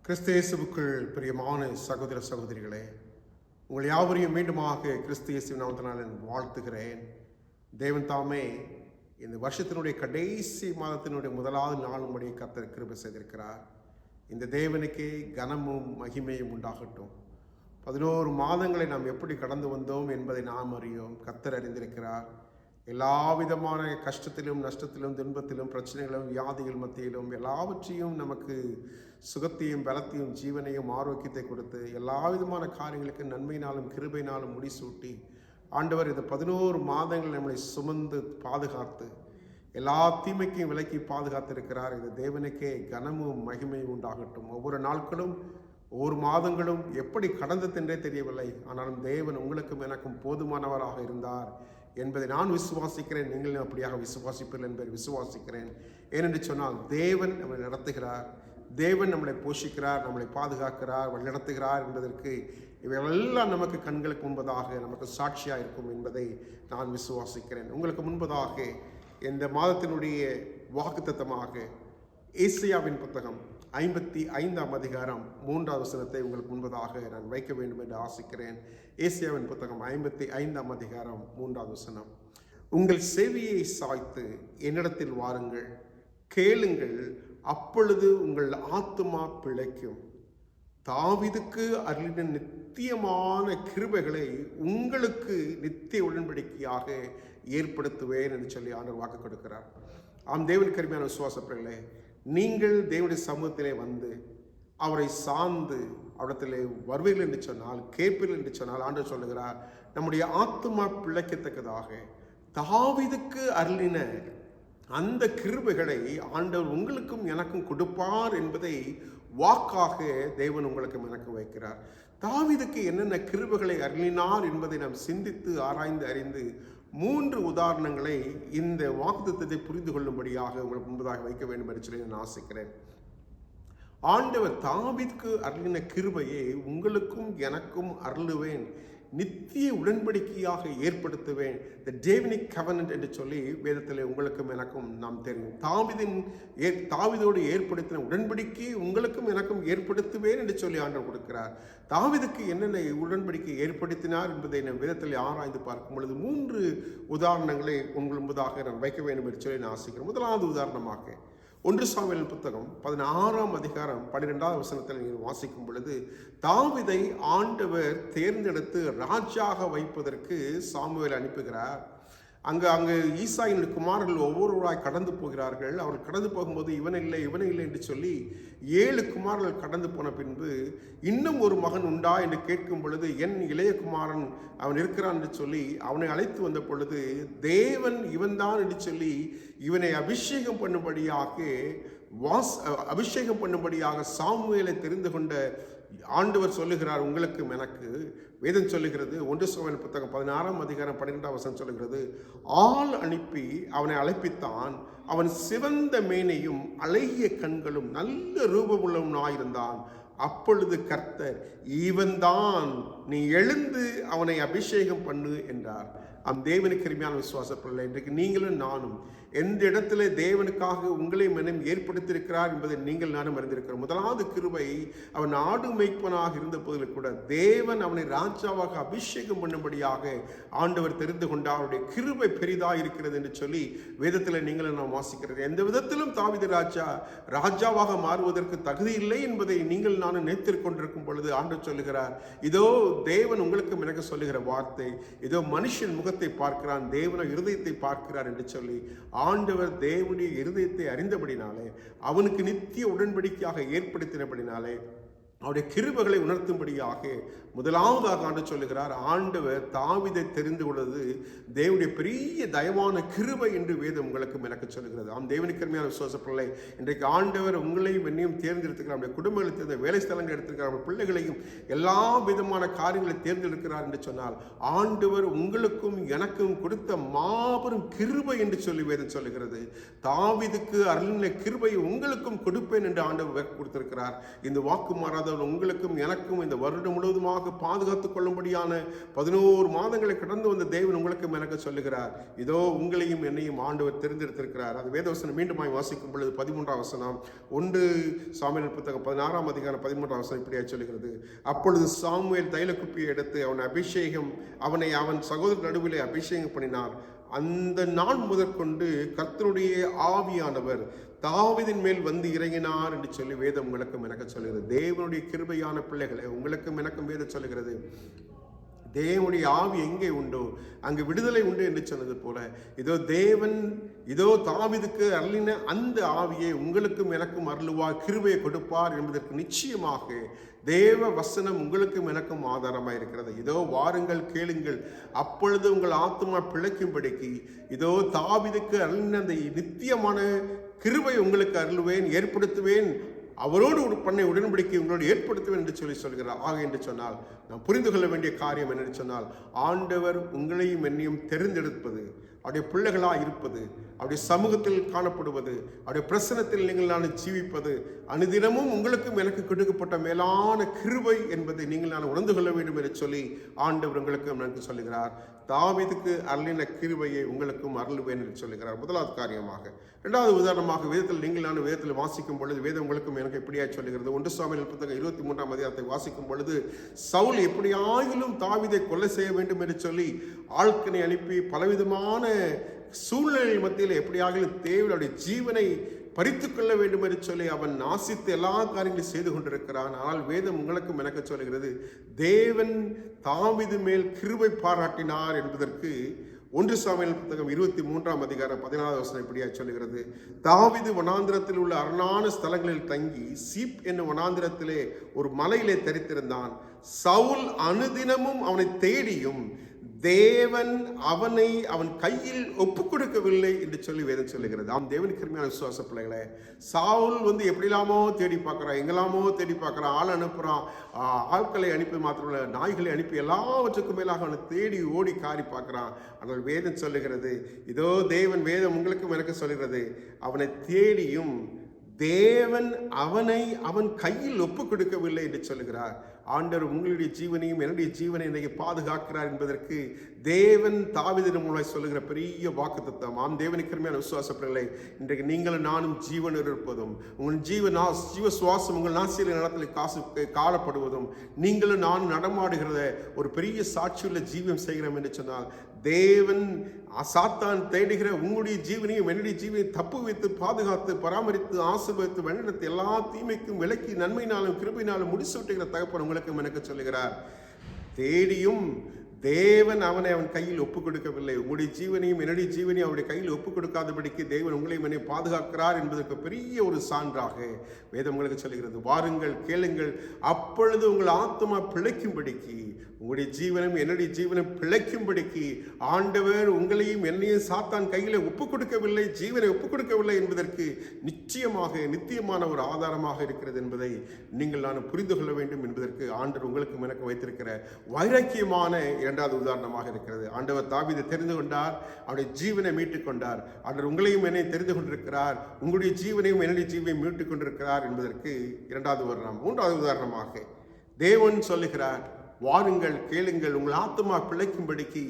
கிறிஸ்து இயேசுவுக்குள் பிரியமான சகோதர சகோதரிகளே, உங்கள் யாவரையும் மீண்டுமாக கிறிஸ்து இயேசுவின் நாமத்தினால் நான் வாழ்த்துகிறேன். தேவன் தாமே இந்த வருஷத்தினுடைய கடைசி மாதத்தினுடைய முதலாவது நாள் முடிய கர்த்தர் கிருபை செய்திருக்கிறார். இந்த தேவனுக்கே கனமும் மகிமையும் உண்டாகட்டும். 11 மாதங்களை நாம் எப்படி கடந்து வந்தோம் என்பதை நாம் அறியோம். கர்த்தர் அறிந்திருக்கிறார். எல்லா விதமான கஷ்டத்திலும், நஷ்டத்திலும், துன்பத்திலும், பிரச்சனைகளும், வியாதிகள் மத்தியிலும் எல்லாவற்றையும் நமக்கு சுகத்தையும், பலத்தையும், ஜீவனையும், ஆரோக்கியத்தை கொடுத்து எல்லா விதமான காரியங்களுக்கு நன்மையினாலும் கிருபையினாலும் முடிசூட்டி ஆண்டவர் இந்த 11 மாதங்கள் நம்மளை சுமந்து பாதுகாத்து எல்லா தீமைக்கும் விலக்கி பாதுகாத்திருக்கிறார். இந்த தேவனுக்கே கனமும் மகிமையும் உண்டாகட்டும். ஒவ்வொரு நாட்களும் ஒவ்வொரு மாதங்களும் எப்படி கடந்ததென்றே தெரியவில்லை. ஆனாலும் தேவன் உங்களுக்கும் எனக்கும் போதுமானவராக இருந்தார் என்பதை நான் விசுவாசிக்கிறேன். நீங்களும் அப்படியாக விசுவாசிப்பீர்கள் என்பதை விசுவாசிக்கிறேன். ஏனென்று சொன்னால் தேவன் நம்மளை நடத்துகிறார், தேவன் நம்மளை போஷிக்கிறார், நம்மளை பாதுகாக்கிறார், வழிநடத்துகிறார் என்பதற்கு இவைகளெல்லாம் நமக்கு கண்களுக்கு முன்பதாக நமக்கு சாட்சியாக இருக்கும் என்பதை நான் விசுவாசிக்கிறேன். உங்களுக்கு முன்பதாக இந்த மாதத்தினுடைய வாக்குத்தத்தமாக ஏசாயாவின் புத்தகம் 55ஆம் அதிகாரம் 3வது வசனத்தை உங்களுக்கு முன்பதாக நான் வைக்க வேண்டும் என்று ஆசிக்கிறேன். ஏசாயாவின் புத்தகம் 55ஆம் அதிகாரம் 3வது வசனம். உங்கள் செவியை சாய்த்து என்னிடத்தில் வாருங்கள், கேளுங்கள், அப்பொழுது உங்கள் ஆத்துமா பிழைக்கும். தாவீதுக்கு அருளின நித்தியமான கிருபைகளை உங்களுக்கு நித்திய உடன்படிக்கையாக ஏற்படுத்துவேன் என்று சொல்லி ஆண்டவர் வாக்கு கொடுக்கிறார். ஆம், தேவன் கருமையான விசுவாசப்பர்களே, நீங்கள் தேவனுடைய சமூகத்திலே வந்து அவரை சார்ந்து அவரிடத்திலே வருவீர்கள் என்று சொன்னால், கேட்பீர்கள் என்று சொன்னால், ஆண்டவர் சொல்லுகிறார், நம்முடைய ஆத்துமா பிழைக்கத்தக்கதாக தாவீதுக்கு அருளின அந்த கிருபைகளை ஆண்டவர் உங்களுக்கும் எனக்கும் கொடுப்பார் என்பதை வாக்காக தேவன் உங்களுக்கும் எனக்கும் வைக்கிறார். தாவீதுக்கு என்னென்ன கிருபைகளை அருளினார் என்பதை நாம் சிந்தித்து ஆராய்ந்து அறிந்து 3 உதாரணங்களை இந்த வாக்குத்தத்தத்தை புரிந்து கொள்ளும்படியாக உங்களுக்கு முன்பதாக வைக்க வேண்டும் என்று சொல்லி நான் ஆசைக்கிறேன். ஆண்டவர் தாவீதுக்கு அருளின கிருபையை உங்களுக்கும் எனக்கும் அருளுவேன், நித்திய உடன்படிக்கையாக ஏற்படுத்துவேன், த டேவினிக் கவனன்ட் என்று சொல்லி வேதத்தில் உங்களுக்கும் எனக்கும் நாம் தெரியும். தாவீதோடு ஏற்படுத்தின உடன்படிக்கை உங்களுக்கும் எனக்கும் ஏற்படுத்துவேன் என்று சொல்லி ஆண்டவர் கொடுக்கிறார். தாவீதுக்கு என்னென்ன உடன்படிக்கை ஏற்படுத்தினார் என்பதை நான் வேதத்தில் ஆராய்ந்து பார்க்கும் பொழுது 3 உதாரணங்களை உங்கள் முன்பதாக நான் வைக்க வேண்டும் என்று சொல்லி நான் ஆசைக்கிறேன். முதலாவது உதாரணமாக 1 சாமுவேல் புத்தகம் 16ஆம் அதிகாரம் 12வது வசனத்தில் நீங்கள் வாசிக்கும் பொழுது, தாவீதை ஆண்டவர் தேர்ந்தெடுத்து ராஜாக வைப்பதற்கு சாமுவேல் அனுப்புகிறார். அங்கு ஈசாயின் குமாரர்கள் ஒவ்வொருவராய் கடந்து போகிறார்கள். அவர்கள் கடந்து போகும்போது இவன் இல்லை என்று சொல்லி 7 குமாரர்கள் கடந்து போன பின்பு இன்னும் ஒரு மகன் உண்டா என்று கேட்கும் பொழுது, என் இளைய குமாரன் அவன் இருக்கிறான் என்று சொல்லி அவனை அழைத்து வந்த பொழுது, தேவன் இவன்தான் என்று சொல்லி இவனை அபிஷேகம் பண்ணும்படியாக சாமுவேலை தெரிந்து கொண்ட ஆண்டவர் சொல்லுகிறார், உங்களுக்கும் எனக்கு. வேதம் சொல்லுகிறது, 1 சாமுவேல் புத்தகம் 16ஆம் அதிகாரம் 12ஆம் வசனம் சொல்லுகிறது, ஆள் அனுப்பி அவனை அழைப்பித்தான். அவன் சிவந்த மேனையும் அழகிய கண்களும் நல்ல ரூபமுள்ளவனாயிருந்தான். அப்பொழுது கர்த்தர், இவன்தான், நீ எழுந்து அவனை அபிஷேகம் பண்ணு என்றார். தேவனுக்கு அருமையான விசுவாசப்படலை. இன்றைக்கு நீங்களும் நானும் எந்த இடத்துல தேவனுக்காக உங்களை மனம் ஏற்படுத்தியிருக்கிறார் என்பதை நீங்கள் நானும் அறிந்திருக்கிறோம். முதலாவது கிருபை, அவன் ஆடு மேய்ப்பனாக இருந்த போதிலும் கூட தேவன் அவனை ராஜாவாக அபிஷேகம் பண்ணும்படியாக ஆண்டவர் தெரிந்து கொண்டார். அவருடைய கிருபை பெரிதாக இருக்கிறது என்று சொல்லி வேதத்தில் நீங்களும் நாம் வாசிக்கிறது. எந்த விதத்திலும் தாவீது ராஜாவாக மாறுவதற்கு தகுதி இல்லை என்பதை நீங்கள் நானும் நினைத்துக் கொண்டிருக்கும் பொழுது ஆண்டவர் சொல்லுகிறார், இதோ தேவன் உங்களுக்கு எனக்கு சொல்லுகிற வார்த்தை, இதோ மனுஷன் முகத்தை பார்க்கிறான், தேவன இருதயத்தை பார்க்கிறார் என்று சொல்லி ஆண்டவர் தேவனுடைய இருதயத்தை அறிந்தபடினாலே, அவனுக்கு நித்திய உடன்படிக்கையாக ஏற்படுத்தினபடினாலே, அவருடைய கிருபைகளை உணர்த்தும்படியாக முதலாவதாக ஆண்டவர் சொல்லுகிறார், ஆண்டவர் தாவீதை தெரிந்து கொள்வது தேவனுடைய பெரிய தயவான கிருபை என்று வேதம் உங்களுக்கு எனக்கு சொல்லுகிறது. தேவனுக்கு அருமையான விசுவாசப்படலை. இன்றைக்கு ஆண்டவர் உங்களையும் என்னையும் தேர்ந்தெடுத்துக்கிறார், நம்முடைய குடும்பங்களை தேர்ந்த வேலை ஸ்தலங்கள் எடுத்திருக்கிறார், நம்ம பிள்ளைகளையும் எல்லா விதமான காரியங்களை தேர்ந்தெடுக்கிறார் என்று சொன்னால் ஆண்டவர் உங்களுக்கும் எனக்கும் கொடுத்த மாபெரும் கிருபை என்று சொல்லி வேதம் சொல்லுகிறது. தாவீதுக்கு அருளின கிருபையை உங்களுக்கும் கொடுப்பேன் என்று ஆண்டவர் கொடுத்திருக்கிறார். இந்த வாக்கு மாறாத பாராதவர் உங்களுக்கும் எனக்கும் இந்த வருடம் முழுவதுமாக பாதுகாத்துக் கொள்ளும்படியான 11 மாதங்களை கடந்து வந்த தேவன் உங்களுக்கும் எனக்கு சொல்லுகிறார். இதோ உங்களையும் என்னையும் ஆண்டவர் தெரிந்தெடுத்திருக்கிறார். அது வேதவசனம் மீண்டுமாய் வாசிக்கும் பொழுது 13ஆம் வசனம் 1 சாமுவேல் புத்தகம் 16ஆம் அதிகாரம் 13ஆம் வசனம் இப்படியா சொல்லுகிறது. அப்பொழுது சாமுவேல் தைலக்குப்பியை எடுத்து அவனை அவன் சகோதரர் நடுவிலே அபிஷேகம் பண்ணினார். அந்த நாள் முதற்கொண்டு கர்த்தருடைய ஆவியானவர் தாவீதின் மேல் வந்து இறங்கினார் என்று சொல்லி வேதம் உங்களுக்கும் எனக்கு சொல்லுகிறது. தேவனுடைய கிருபையான பிள்ளைகளை உங்களுக்கும் எனக்கும் வேதம் சொல்லுகிறது. தேவனுடைய ஆவி எங்கே உண்டோ அங்கு விடுதலை உண்டு என்று சொன்னது போல இதோ தாவீதுக்கு அருளின அந்த ஆவியை உங்களுக்கும் எனக்கும் அருளுவார், கிருபையை கொடுப்பார் என்பதற்கு நிச்சயமாக தேவ வசனம் உங்களுக்கும் எனக்கும் ஆதாரமாக இருக்கிறது. இதோ வாருங்கள், கேளுங்கள், அப்பொழுது உங்கள் ஆத்துமா பிழைக்கும்படிக்கு இதோ தாவீதுக்கு அருளின அந்த நித்தியமான கிருபை உங்களுக்கு அருளுவேன், ஏற்படுத்துவேன், அவரோடு ஒரு பண்ணை உடன்படிக்கை உங்களோடு ஏற்படுத்துவேன் என்று சொல்கிறார். ஆக என்று சொன்னால் நாம் புரிந்து கொள்ள வேண்டிய காரியம் என்னென்னு சொன்னால், ஆண்டவர் உங்களையும் என்னையும் தெரிந்தெடுப்பது, அவருடைய பிள்ளைகளாக இருப்பது, அவருடைய சமூகத்தில் காணப்படுவது, அவருடைய பிரசனத்தில் நீங்கள் ஜீவிப்பது அனுதினமும் உங்களுக்கும் எனக்கு கொடுக்கப்பட்ட மேலான கிருபை என்பதை நீங்கள் உணர்ந்து கொள்ள வேண்டும் என்று சொல்லி ஆண்டவர் உங்களுக்கும் எனக்கு சொல்லுகிறார். தாவீதுக்கு அருளின கிருபையை உங்களுக்கும் அருளுவேன் என்று சொல்லுகிறார். முதலாவது காரியமாக. இரண்டாவது உதாரணமாக வேதத்தில் வேதத்தில் வாசிக்கும் பொழுது வேதம் உங்களுக்கும் எனக்கு எப்படியா சொல்லுகிறது. 1 சாமுவேல் புத்தகம் 23ஆம் அதிகாரத்தை வாசிக்கும் பொழுது சவுல் எப்படியாயிலும் தாவீதை கொலை செய்ய வேண்டும் என்று சொல்லி ஆட்களை அனுப்பி பலவிதமான சூழ்நிலை மத்தியில் எப்படியாகிலும் தேவனுடைய ஜீவனை பறித்து கொள்ள வேண்டும் என்று சொல்லி அவன் ஆசித்து எல்லா காரியங்களையும் செய்து கொண்டிருக்கிறான். ஆனால் வேதம் உங்களுக்கும் எனக்கு சொல்லுகிறது, தேவன் தாவீது மேல் கிருபை பாராட்டினார் என்பதற்கு 1 சாமுவேல் புத்தகம் 23ஆம் அதிகாரம் 14வது வசனம் இப்படியா சொல்லுகிறது. தாவீது வனாந்திரத்தில் உள்ள அரணான ஸ்தலங்களில் தங்கி சீப் என்னும் வனாந்திரத்திலே ஒரு மலையிலே தரித்திருந்தான். சவுல் அனுதினமும் அவனை தேடியும் தேவன் அவனை அவன் கையில் ஒப்பு கொடுக்கவில்லை என்று சொல்லி வேதம் சொல்லுகிறது. தேவனுக்கு அருமையான விசுவாச பிள்ளைகளே, சவுல் எப்படிலாமோ தேடி பார்க்குறான், எங்கெல்லாமோ தேடி பார்க்குறான், ஆள் அனுப்புகிறான், ஆட்களை அனுப்பி மாத்திரமல்ல நாய்களை அனுப்பி எல்லாவற்றுக்கும் மேலாக அவனை தேடி ஓடி காரி பார்க்குறான். ஆனால் வேதம் சொல்லுகிறது, இதோ வேதம் உங்களுக்கும் எனக்கு சொல்லுகிறது, அவனை தேடியும் தேவன் அவனை அவன் கையில் ஒப்பு கொடுக்கவில்லை என்று சொல்லுகிறார். ஆண்டவர் உங்களுடைய ஜீவனையும் என்னுடைய ஜீவனை இன்றைக்கு பாதுகாக்கிறார் என்பதற்கு தேவன் தாவீதின் மூலம் சொல்லுகிற பெரிய வாக்குத்தத்தம். தேவனுக்கு அருமையான விசுவாசப்படலை. இன்றைக்கு நீங்களும் நானும் ஜீவன் இருப்பதும் உங்கள் ஜீவ சுவாசம் உங்கள் நாசியில் நடத்தில் காணப்படுவதும் நீங்களும் நானும் நடமாடுகிறத ஒரு பெரிய சாட்சியுள்ள ஜீவம் செய்கிறோம் என்று சொன்னால் தேவன் சாத்தான் தேடுகிற உங்களுடைய ஜீவனையும் என்னுடைய ஜீவனையும் தப்பு வைத்து பாதுகாத்து பராமரித்து ஆசீர்வதித்து வழிநடத்தி எல்லா தீமைக்கும் விலக்கி நன்மையினாலும் கிருபையினாலும் முடிசூட்டுகிற தகப்பன் உங்களுக்கு எனக்கு சொல்லுகிறார். தேடியும் தேவன் அவனை அவன் கையில் ஒப்புக் கொடுக்கவில்லை. உங்களுடைய ஜீவனையும் என்னுடைய ஜீவனையும் அவருடைய கையில் ஒப்புக் கொடுக்காதபடிக்கு தேவன் உங்களையும் என்னை பாதுகாக்கிறார் என்பதற்கு பெரிய ஒரு சான்றாக வேதம் உங்களுக்கு சொல்லுகிறது. வாருங்கள், கேளுங்கள், அப்பொழுது உங்கள் ஆத்மா பிழைக்கும்படிக்கு, உங்களுடைய ஜீவனும் என்னுடைய ஜீவனும் பிழைக்கும்படிக்கு ஆண்டவர் உங்களையும் என்னையும் சாத்தான் கையில் ஒப்புக் கொடுக்கவில்லை, ஜீவனை ஒப்புக் கொடுக்கவில்லை என்பதற்கு நிச்சயமாக நித்தியமான ஒரு ஆதாரமாக இருக்கிறது என்பதை நீங்கள் நான் புரிந்து கொள்ள வேண்டும் என்பதற்கு ஆண்டவர் உங்களுக்கும் எனக்கு வைத்திருக்கிற வைராக்கியமான இரண்டாவது உதாரணமாக இருக்கிறது. ஆண்டவர் தாவீதை தெரிந்து கொண்டார், அவருடைய ஜீவனை மீட்டுக் கொண்டார். ஆண்டவர் உங்களையும் என்னை தெரிந்து கொண்டிருக்கிறார், உங்களுடைய ஜீவனையும் என்னுடைய ஜீவனை மீட்டுக் கொண்டிருக்கிறார் என்பதற்கு இரண்டாவது உதாரணம். மூன்றாவது உதாரணமாக தேவன் சொல்லுகிறார், வாருங்கள், கேளுங்கள், உங்கள் ஆத்துமா பிழைக்கும்படிக்கு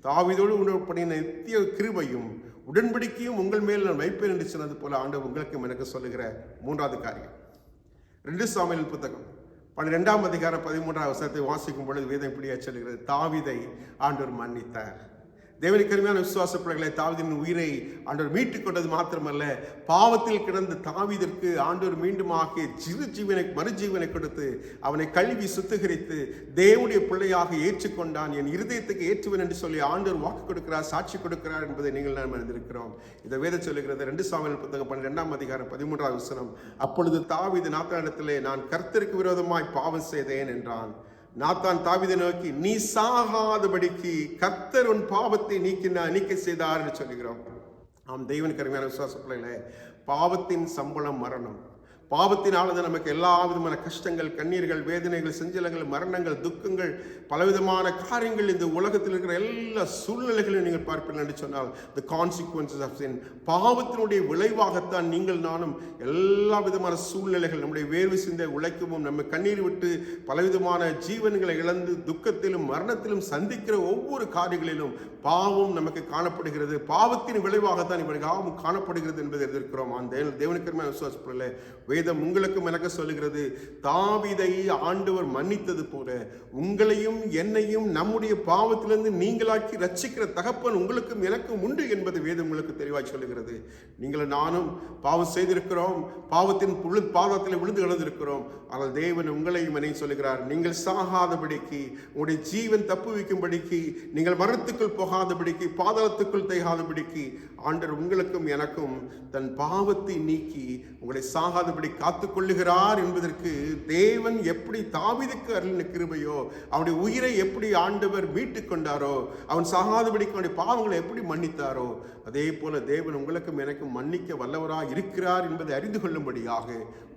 தாவீதோடு உடன்படின நித்திய கிருபையும் உடன்படிக்கையும் உங்கள் மேல் நான் வைப்பேன் என்று சொன்னது போல ஆண்டவர் உங்களுக்கும் எனக்கு சொல்லுகிற மூன்றாவது காரியம். 2 சாமுவேல் புத்தகம் 12ஆம் அதிகாரம் 13ஆம் வசனத்தை வாசிக்கும் பொழுது வேதம் இப்படியா சொல்லுகிறது, தாவீதை ஆண்டவர் மன்னித்தார். தேவனுக்கு அருமையான விசுவாச பிள்ளைகளை, தாவீதின் உயிரை ஆண்டவர் மீட்டுக் கொண்டது மாத்திரமல்ல, பாவத்தில் கிடந்த தாவீதிற்கு ஆண்டவர் மீண்டுமாக மறுஜீவனை கொடுத்து அவனை கழுவி சுத்திகரித்து தேவனுடைய பிள்ளையாக ஏற்றுக்கொண்டான். என் இருதயத்துக்கு ஏற்றுவன் என்று சொல்லி ஆண்டவர் வாக்கு கொடுக்கிறார், சாட்சி கொடுக்கிறார் என்பதை நீங்கள் நாம் அறிந்திருக்கிறோம். இதை வேதம் சொல்லுகிறது. 2 சாமுவேல் புத்தகம் 12ஆம் அதிகாரம் 13ஆம் வசனம். அப்பொழுது தாவீது நாத்தானிடத்திலே, நான் கர்த்தருக்கு விரோதமாய் பாவம் செய்தேன் என்றான். நாத்தான் தாவீதை நோக்கி, நீ சாகாதபடிக்கு கர்த்தர் உன் பாவத்தை நீக்க செய்தார் என்று சொல்லுகிறோம். தேவனுக்கு அருமையான விசுவாச பிள்ளைகளே, பாவத்தின் சம்பளம் மரணம். பாவத்தினால் நமக்கு எல்லா விதமான கஷ்டங்கள், கண்ணீர்கள், வேதனைகள், செஞ்சலங்கள், மரணங்கள், துக்கங்கள், பலவிதமான காரியங்கள் இந்த உலகத்தில் இருக்கிற எல்லா சூழ்நிலைகளையும் நீங்கள் பார்ப்பீர்கள் என்று சொன்னால் the consequences of sin, பாவத்தினுடைய விளைவாகத்தான் நீங்கள் நானும் எல்லா விதமான சூழ்நிலைகள், நம்முடைய வேர்வை சிந்தை உழைக்கவும், நம்ம கண்ணீர் விட்டு பலவிதமான ஜீவன்களை இழந்து துக்கத்திலும் மரணத்திலும் சந்திக்கிற ஒவ்வொரு காரியங்களிலும் பாவம் நமக்கு காணப்படுகிறது. பாவத்தின் விளைவாகத்தான் இவர்கள் காணப்படுகிறது என்பதை எதிர்க்கிறோம். தேவனுக்கு விசுவாசப்படல வேதம் உங்களுக்கும் எனக்கு சொல்லுகிறது, தாவீதை ஆண்டவர் மன்னித்தது போல உங்களையும் என்னையும் நம்முடைய பாவத்திலிருந்து நீங்களாக்கி ரட்சிக்கிற தகப்பன் உங்களுக்கும் எனக்கும் உண்டு என்பது வேதம் உங்களுக்கு தெளிவாய் சொல்லுகிறது. நீங்கள் நானும் பாவம் செய்திருக்கிறோம், பாவத்தின் பாதத்தில் விழுந்து கிடந்திருக்கிறோம். ஆனால் தேவன் உங்களையும் என்னை சொல்லுகிறார், நீங்கள் சாகாதபடிக்கு, உங்களுடைய ஜீவன் தப்பு வைக்கும்படிக்கு, நீங்கள் மரணத்துக்குள் போகாதபடிக்கு, பாதாளத்துக்குள் தேகாதபடிக்கு ஆண்டவர் உங்களுக்கும் எனக்கும் தன் பாவத்தை நீக்கி உங்களை சாகாதபடி காத்துக் கொள்ளுகிறார் என்பதற்கு தேவன் எப்படி தாவீதுக்கு அருளின கிருபையோ, அவனுடைய உயிரை எப்படி ஆண்டவர் மீட்டு கொண்டாரோ, அவன் சாகாதபடிக்கு அவனுடைய பாவங்களை எப்படி மன்னித்தாரோ, அதே போல தேவன் உங்களுக்கும் எனக்கும் மன்னிக்க வல்லவராக இருக்கிறார் என்பதை அறிந்து கொள்ளும்படியாக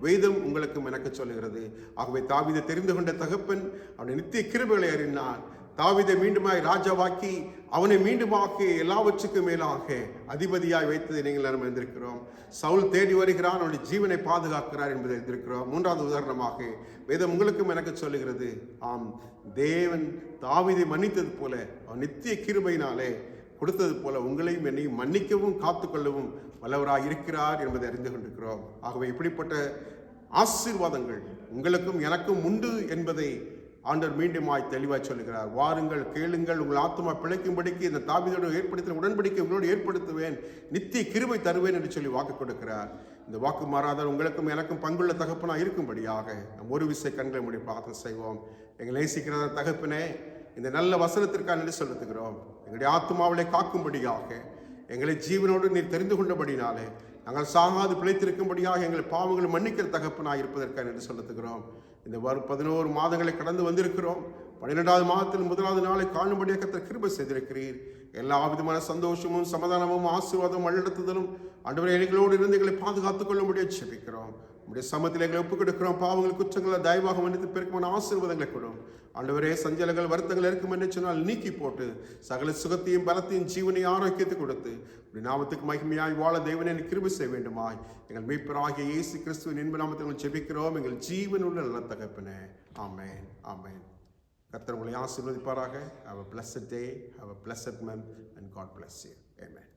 வேதம் உங்களுக்கும் எனக்கு சொல்லுகிறது. ஆகவே தாவீதை தெரிந்து கொண்ட தகப்பன் அவனுடைய நித்திய கிருபைகளை அறினான். தாவீதை மீண்டுமாய் ராஜாவாக்கி அவனை மீண்டுமாக்கி எல்லாவற்றுக்கும் மேலாக அதிபதியாய் வைத்ததை நீங்கள் அறிந்திருக்கிறோம். சவுல் தேடி வருகிறான், அவனுடைய ஜீவனை பாதுகாக்கிறார் என்பதை அறிந்திருக்கிறோம். மூன்றாவது உதாரணமாக வேதம் உங்களுக்கும் எனக்கு சொல்லுகிறது, ஆம், தேவன் தாவீதை மன்னித்தது போல அவன் நித்திய கிருபையினாலே கொடுத்தது போல உங்களையும் என்னையும் மன்னிக்கவும் காத்துக்கொள்ளவும் வல்லவராக இருக்கிறார் என்பதை அறிந்து கொண்டிருக்கிறோம். ஆகவே இப்படிப்பட்ட ஆசீர்வாதங்கள் உங்களுக்கும் எனக்கும் உண்டு என்பதை ஆண்டவர் மீண்டுமாய் தெளிவாய் சொல்லுகிறார். வாருங்கள், கேளுங்கள், உங்கள் ஆத்துமா பிழைக்கும்படிக்கு இந்த தாவீதோடு ஏற்படுத்தின உடன்படிக்கை உங்களோடு ஏற்படுத்துவேன், நித்திய கிருபை தருவேன் என்று சொல்லி வாக்கு கொடுக்கிறார். இந்த வாக்கு மாறாத உங்களுக்கும் எனக்கும் பங்குள்ள தகப்பனாக இருக்கும்படியாக நம் ஒரு விசை கண்களை மூடி பிரார்த்தனை செய்வோம். எங்களை நேசிக்கிற தகப்பனே, இந்த நல்ல வசனத்திற்காக நன்றி செலுத்துகிறோம். எங்களுடைய ஆத்துமாவிலே காக்கும்படியாக, எங்களை ஜீவனோடு நீர் தெரிந்து கொண்டபடினாலே நாங்கள் சாகாது பிழைத்திருக்கும்படியாக எங்கள் பாவங்களை மன்னிக்கிற தகப்பனாக இருப்பதற்காக நன்றி செலுத்துகிறோம். இந்த 11 மாதங்களை கடந்து வந்திருக்கிறோம். 12வது மாதத்தில் 1வது நாளை காணும்படியாக கர்த்தர் கிருபை செய்திருக்கிறீர். எல்லா விதமான சந்தோஷமும் சமாதானமும் ஆசீர்வாதமும் வழிநடத்துதலும் ஆண்டவரே எங்களோடு இருந்து எங்களை பாதுகாத்துக் கொள்ளும்படியாக ஜெபிக்கிறோம். உடைய சமத்தில் எங்களை ஒப்புக் கொடுக்கிறோம். பாவங்கள் குற்றங்களை தயவாக மன்னித்து பெருக்கமான ஆசீர்வாதங்களை கொடும் ஆண்டவரே. சஞ்சலங்கள் வருத்தங்கள் இருக்கும் என்று சொன்னால் நீக்கி போட்டு சகல சுகத்தையும் பலத்தையும் ஜீவனையும் ஆரோக்கியத்தை கொடுத்து உடைய நாமத்துக்கு மகிமையாய் வாழ தேவனே கிருபை செய்ய வேண்டுமாய் எங்கள் மீட்பராகிய இயேசு கிறிஸ்துவின் இன்ப நாமத்தில் ஜெபிக்கிறோம் எங்கள் ஜீவனுள்ள நல்ல தகப்பனே. ஆமென், ஆமென். கர்த்தர் உங்களை ஆசீர்வதிப்பாராக. Have a blessed day, have a blessed month, and God bless you. Amen.